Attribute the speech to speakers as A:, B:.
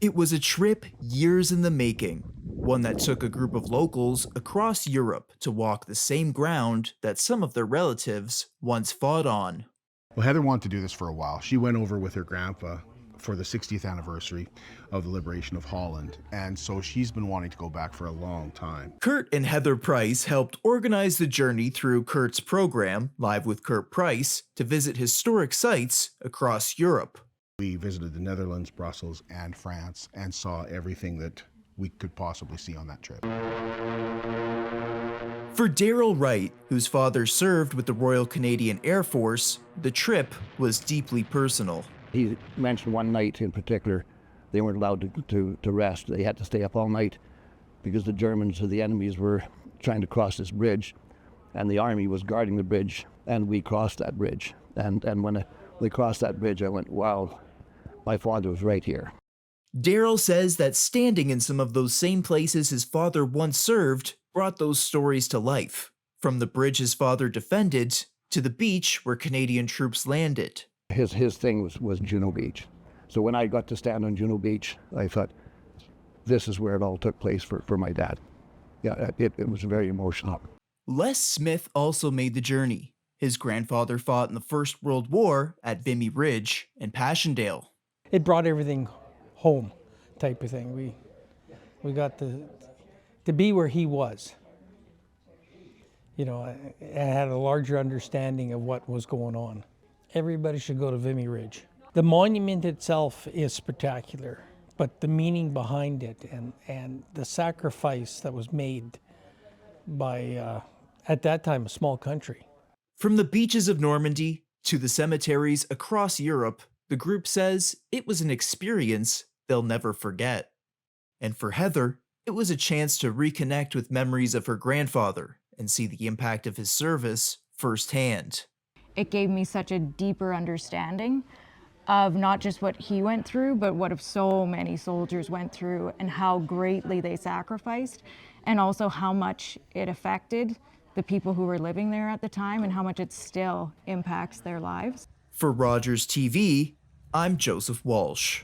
A: It was a trip years in the making, one that took a group of locals across Europe to walk the same ground that some of their relatives once fought on.
B: Well, Heather wanted to do this for a while. She went over with her grandpa for the 60th anniversary of the liberation of Holland, and so she's been wanting to go back for a long time.
A: Kurt and Heather Price helped organize the journey through Kurt's program, Live with Kurt Price, to visit historic sites across Europe.
B: We visited the Netherlands, Brussels, and France, and saw everything that we could possibly see on that trip.
A: For Daryl Wright, whose father served with the Royal Canadian Air Force, the trip was deeply personal.
C: He mentioned one night in particular, they weren't allowed to rest. They had to stay up all night because the Germans or the enemies were trying to cross this bridge, and the army was guarding the bridge, and we crossed that bridge. And when we crossed that bridge, I went, wow, my father was right here.
A: Daryl says that standing in some of those same places his father once served brought those stories to life, from the bridge his father defended to the beach where Canadian troops landed.
C: His thing was Juno Beach. So when I got to stand on Juno Beach, I thought, this is where it all took place for my dad. Yeah, it was very emotional.
A: Les Smith also made the journey. His grandfather fought in the First World War at Vimy Ridge and Passchendaele.
D: It brought everything home, type of thing. We got to be where he was. You know, I had a larger understanding of what was going on. Everybody should go to Vimy Ridge. The monument itself is spectacular, but the meaning behind it and the sacrifice that was made by, at that time, a small country.
A: From the beaches of Normandy to the cemeteries across Europe, the group says it was an experience they'll never forget. And for Heather, it was a chance to reconnect with memories of her grandfather and see the impact of his service firsthand.
E: It gave me such a deeper understanding of not just what he went through, but what so many soldiers went through and how greatly they sacrificed, and also how much it affected the people who were living there at the time and how much it still impacts their lives.
A: For Rogers TV, I'm Joseph Walsh.